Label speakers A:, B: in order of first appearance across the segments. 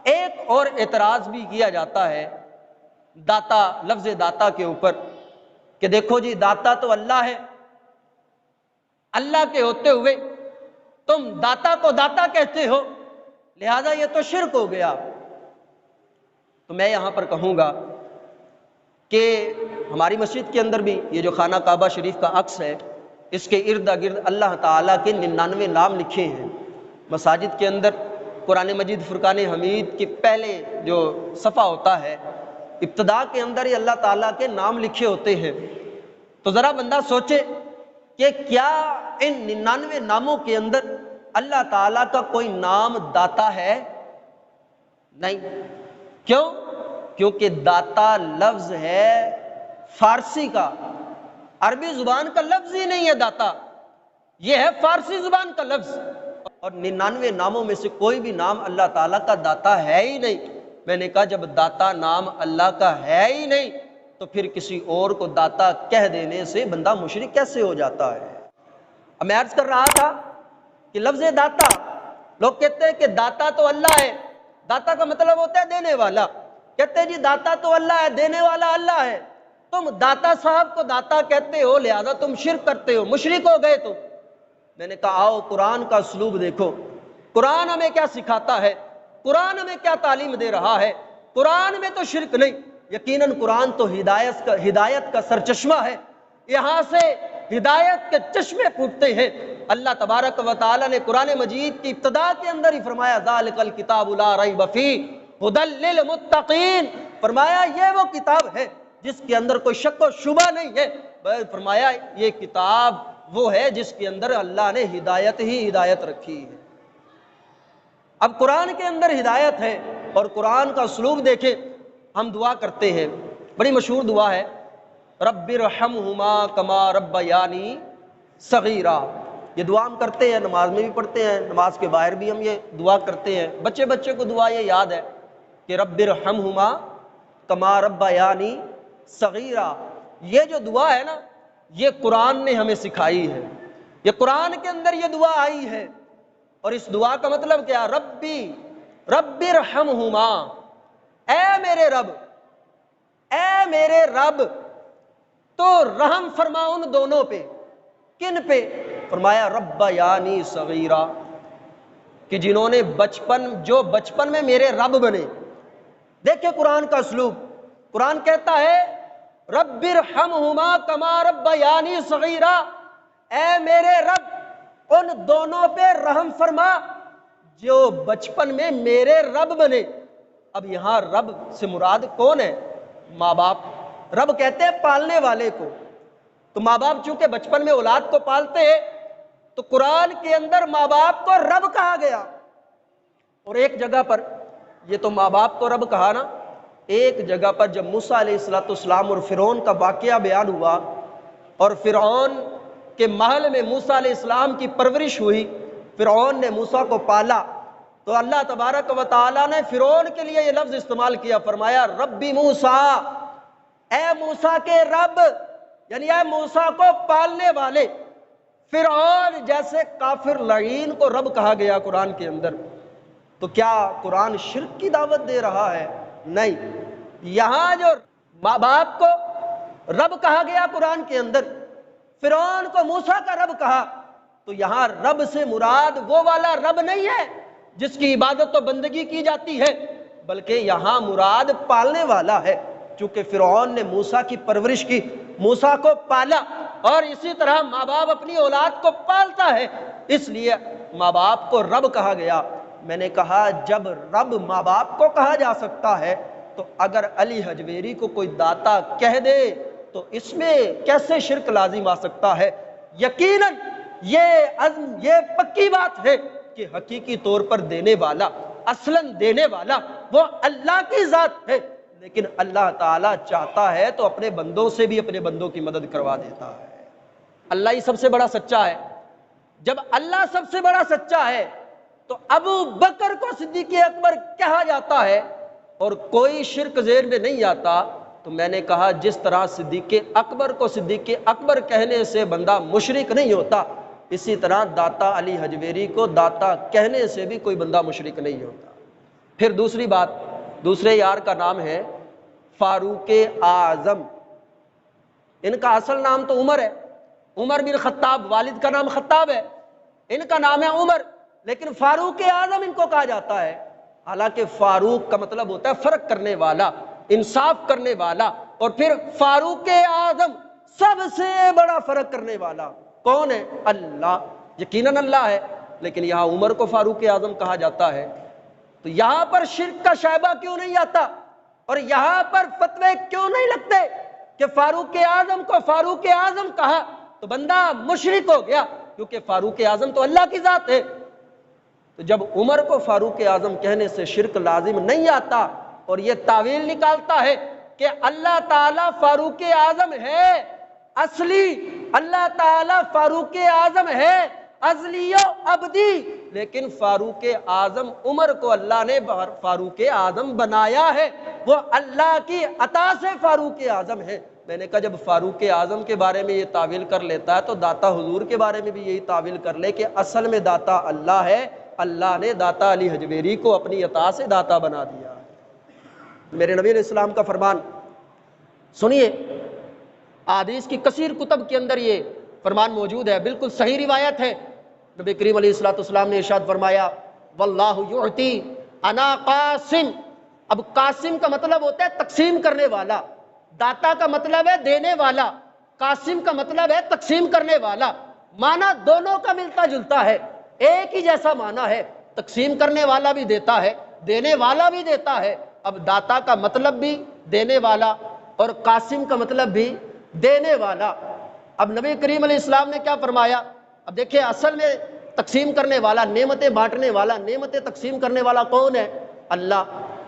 A: ایک اور اعتراض بھی کیا جاتا ہے داتا، لفظ داتا کے اوپر، کہ دیکھو جی داتا تو اللہ ہے، اللہ کے ہوتے ہوئے تم داتا کو داتا کہتے ہو، لہذا یہ تو شرک ہو گیا۔ تو میں یہاں پر کہوں گا کہ ہماری مسجد کے اندر بھی یہ جو خانہ کعبہ شریف کا عکس ہے، اس کے ارد گرد اللہ تعالیٰ کے 99 نام لکھے ہیں۔ مساجد کے اندر قرآن مجید فرقان حمید کے پہلے جو صفحہ ہوتا ہے، ابتدا کے اندر ہی اللہ تعالیٰ کے نام لکھے ہوتے ہیں۔ تو ذرا بندہ سوچے کہ کیا ان 99 ناموں کے اندر اللہ تعالیٰ کا کوئی نام داتا ہے؟ نہیں۔ کیوں؟ کیونکہ داتا لفظ ہے فارسی کا، عربی زبان کا لفظ ہی نہیں ہے داتا، یہ ہے فارسی زبان کا لفظ، اور 99 ناموں میں سے کوئی بھی نام اللہ تعالیٰ کا داتا ہے ہی نہیں۔ میں نے کہا جب داتا نام اللہ کا ہے ہی نہیں تو پھر کسی اور کو داتا کہہ دینے سے بندہ مشرک کیسے ہو جاتا ہے؟ اب میں عرض کر رہا تھا کہ لفظ داتا، لوگ کہتے ہیں کہ داتا تو اللہ ہے، داتا کا مطلب ہوتا ہے دینے والا، کہتے ہیں جی داتا تو اللہ ہے، دینے والا اللہ ہے، تم داتا صاحب کو داتا کہتے ہو لہذا تم شرک کرتے ہو، مشرک ہو گئے تو۔ میں نے کہا آؤ قرآن کا اسلوب دیکھو، قرآن ہمیں کیا سکھاتا ہے، قرآن ہمیں کیا تعلیم دے رہا ہے۔ قرآن میں تو شرک نہیں، یقیناً قرآن تو ہدایت کا سرچشمہ ہے، یہاں سے ہدایت کے چشمے پھوٹتے ہیں۔ اللہ تبارک و تعالی نے قرآن مجید کی ابتدا کے اندر ہی فرمایا ذالک الکتاب لا ریب فیہ ھدی للمتقین، فرمایا یہ وہ کتاب ہے جس کے اندر کوئی شک و شبہ نہیں ہے، فرمایا یہ کتاب وہ ہے جس کے اندر اللہ نے ہدایت ہی ہدایت رکھی ہے۔ اب قرآن کے اندر ہدایت ہے اور قرآن کا اسلوب دیکھیں، ہم دعا کرتے ہیں، بڑی مشہور دعا ہے رب ارحمہما کما ربیانی صغیرا، یہ دعا ہم کرتے ہیں، نماز میں بھی پڑھتے ہیں، نماز کے باہر بھی ہم یہ دعا کرتے ہیں، بچے کو دعا یہ یاد ہے کہ رب ارحمہما کما ربیانی صغیرا۔ یہ جو دعا ہے نا یہ قرآن نے ہمیں سکھائی ہے، یہ قرآن کے اندر یہ دعا آئی ہے، اور اس دعا کا مطلب کیا؟ رب ارحمہما، اے میرے رب، اے میرے رب تو رحم فرما ان دونوں پہ، کن پہ؟ فرمایا ربیانی صغیرا، کہ جنہوں نے جو بچپن میں میرے رب بنے۔ دیکھیں قرآن کا اسلوب، قرآن کہتا ہے رب ارحمہما کما ربیانی صغیرا، اے میرے رب ان دونوں پہ رحم فرما جو بچپن میں میرے رب بنے۔ اب یہاں رب سے مراد کون ہے؟ ماں باپ، رب کہتے ہیں پالنے والے کو، تو ماں باپ چونکہ بچپن میں اولاد کو پالتے ہیں تو قرآن کے اندر ماں باپ کو رب کہا گیا۔ اور ایک جگہ پر یہ تو ماں باپ کو رب کہا نا، ایک جگہ پر جب موسیٰ علیہ السلام اور فرعون کا واقعہ بیان ہوا اور فرعون کے محل میں موسیٰ علیہ السلام کی پرورش ہوئی، فرعون نے موسیٰ کو پالا، تو اللہ تبارک و تعالیٰ نے فرعون کے لیے یہ لفظ استعمال کیا، فرمایا ربی موسیٰ، اے موسیٰ کے رب، یعنی اے موسیٰ کو پالنے والے۔ فرعون جیسے کافر لعین کو رب کہا گیا قرآن کے اندر، تو کیا قرآن شرک کی دعوت دے رہا ہے؟ نہیں، یہاں جو ماں باپ کو رب کہا گیا قرآن کے اندر، فرعون کو موسیٰ کا رب کہا، تو یہاں رب سے مراد وہ والا رب نہیں ہے جس کی عبادت و بندگی کی جاتی ہے، بلکہ یہاں مراد پالنے والا ہے، چونکہ فرعون نے موسیٰ کی پرورش کی، موسیٰ کو پالا، اور اسی طرح ماں باپ اپنی اولاد کو پالتا ہے، اس لیے ماں باپ کو رب کہا گیا۔ میں نے کہا جب رب ماں باپ کو کہا جا سکتا ہے تو اگر علی حجویری کو کوئی داتا کہہ دے تو اس میں کیسے شرک لازم آ سکتا ہے؟ یقیناً یہ پکی بات ہے کہ حقیقی طور پر دینے والا، اصلاً دینے والا وہ اللہ کی ذات ہے، لیکن اللہ تعالیٰ چاہتا ہے تو اپنے بندوں سے بھی اپنے بندوں کی مدد کروا دیتا ہے۔ اللہ ہی سب سے بڑا سچا ہے۔ جب اللہ سب سے بڑا سچا ہے تو ابو بکر کو صدیق اکبر کہا جاتا ہے اور کوئی شرک ذہن میں نہیں آتا، تو میں نے کہا جس طرح صدیق اکبر کو صدیق اکبر کہنے سے بندہ مشرک نہیں ہوتا، اسی طرح داتا علی حجویری کو داتا کہنے سے بھی کوئی بندہ مشرک نہیں ہوتا۔ پھر دوسری بات، دوسرے یار کا نام ہے فاروق اعظم۔ ان کا اصل نام تو عمر ہے، عمر بن خطاب، والد کا نام خطاب ہے، ان کا نام ہے عمر، لیکن فاروق اعظم ان کو کہا جاتا ہے۔ حالانکہ فاروق کا مطلب ہوتا ہے فرق کرنے والا، انصاف کرنے والا، اور پھر فاروق اعظم سب سے بڑا فرق کرنے والا کون ہے؟ اللہ، یقیناً اللہ ہے، لیکن یہاں عمر کو فاروق اعظم کہا جاتا ہے۔ تو یہاں پر شرک کا شائبہ کیوں نہیں آتا، اور یہاں پر فتوے کیوں نہیں لگتے کہ فاروق اعظم کو فاروق اعظم کہا تو بندہ مشرک ہو گیا، کیونکہ فاروق اعظم تو اللہ کی ذات ہے۔ تو جب عمر کو فاروق اعظم کہنے سے شرک لازم نہیں آتا، اور یہ تعویل نکالتا ہے کہ اللہ تعالیٰ فاروق اعظم ہے اصلی، اللہ تعالیٰ فاروق اعظم ہے ازلی و ابدی، لیکن فاروق اعظم عمر کو اللہ نے فاروق اعظم بنایا ہے، وہ اللہ کی عطا سے فاروق اعظم ہے۔ میں نے کہا جب فاروق اعظم کے بارے میں یہ تعویل کر لیتا ہے تو داتا حضور کے بارے میں بھی یہی تعویل کر لے کہ اصل میں داتا اللہ ہے، اللہ نے داتا علی حجویری کو اپنی عطا سے داتا بنا دیا۔ میرے نبی علیہ السلام کا فرمان سنیے، احادیث کی کثیر کتب کے اندر یہ فرمان موجود ہے، بالکل صحیح روایت ہے۔ نبی کریم علیہ السلام نے ارشاد فرمایا واللہ یعطی انا قاسم۔ اب قاسم کا مطلب ہوتا ہے تقسیم کرنے والا، داتا کا مطلب ہے دینے والا، قاسم کا مطلب ہے تقسیم کرنے والا، معنی دونوں کا ملتا جلتا ہے، ایک ہی جیسا معنی ہے، تقسیم کرنے والا بھی دیتا ہے، دینے والا بھی دیتا ہے۔ اب داتا کا مطلب بھی دینے والا اور قاسم کا مطلب بھی دینے والا۔ اب نبی کریم علیہ السلام نے کیا فرمایا؟ اب دیکھیں اصل میں تقسیم کرنے والا، نعمتیں بانٹنے والا، نعمتیں تقسیم کرنے والا کون ہے؟ اللہ،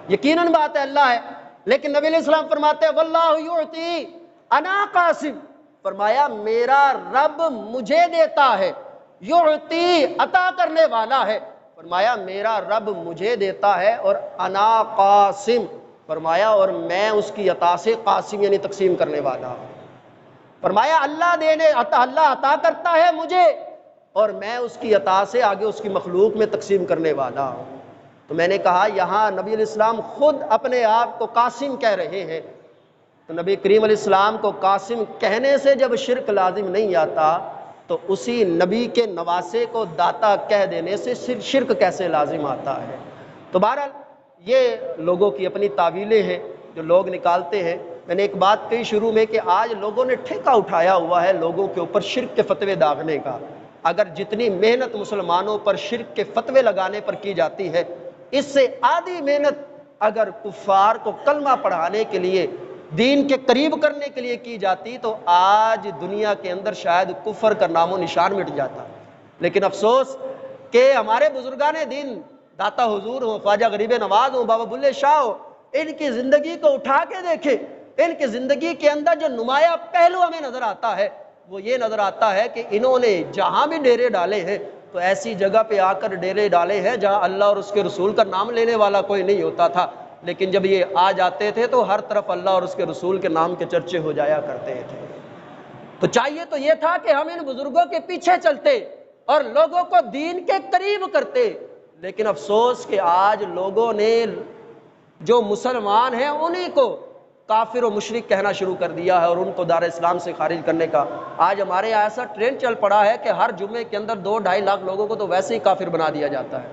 A: یقیناً بات ہے اللہ ہے، لیکن نبی علیہ السلام فرماتے ہیں واللہ یعطی انا قاسم، فرمایا میرا رب مجھے دیتا ہے، یعطی عطا کرنے والا ہے، فرمایا میرا رب مجھے دیتا ہے، اور انا قاسم، فرمایا اور میں اس کی عطا سے قاسم یعنی تقسیم کرنے والا ہوں۔ فرمایا اللہ عطا کرتا ہے مجھے اور میں اس کی عطا سے آگے اس کی مخلوق میں تقسیم کرنے والا ہوں۔ تو میں نے کہا یہاں نبی علیہ السلام خود اپنے آپ کو قاسم کہہ رہے ہیں، تو نبی کریم علیہ السلام کو قاسم کہنے سے جب شرک لازم نہیں آتا تو اسی نبی کے نواسے کو داتا کہہ دینے سے شرک کیسے لازم آتا ہے؟ تو بہرحال یہ لوگوں کی اپنی تعویلیں ہیں جو لوگ نکالتے ہیں۔ میں نے ایک بات کہی شروع میں کہ آج لوگوں نے ٹھیکہ اٹھایا ہوا ہے لوگوں کے اوپر شرک کے فتوے داغنے کا۔ اگر جتنی محنت مسلمانوں پر شرک کے فتوے لگانے پر کی جاتی ہے، اس سے آدھی محنت اگر کفار کو کلمہ پڑھانے کے لیے، دین کے قریب کرنے کے لیے کی جاتی تو آج دنیا کے اندر شاید کفر کا نام و نشان مٹ جاتا۔ لیکن افسوس کہ ہمارے بزرگان دین، داتا حضور ہوں، خواجہ غریب نواز ہوں، بابا بلے شاہ ہو، ان کی زندگی کو اٹھا کے دیکھیں، ان کی زندگی کے اندر جو نمایاں پہلو ہمیں نظر آتا ہے وہ یہ نظر آتا ہے کہ انہوں نے جہاں بھی ڈیرے ڈالے ہیں تو ایسی جگہ پہ آ کر ڈیرے ڈالے ہیں جہاں اللہ اور اس کے رسول کا نام لینے والا کوئی نہیں ہوتا تھا، لیکن جب یہ آ جاتے تھے تو ہر طرف اللہ اور اس کے رسول کے نام کے چرچے ہو جایا کرتے تھے۔ تو چاہیے تو یہ تھا کہ ہم ان بزرگوں کے پیچھے چلتے اور لوگوں کو دین کے قریب کرتے، لیکن افسوس کہ آج لوگوں نے جو مسلمان ہیں انہی کو کافر و مشرک کہنا شروع کر دیا ہے اور ان کو دار اسلام سے خارج کرنے کا آج ہمارے یہاں ایسا ٹرینڈ چل پڑا ہے کہ ہر جمعے کے اندر 2-2.5 لاکھ لوگوں کو تو ویسے ہی کافر بنا دیا جاتا ہے۔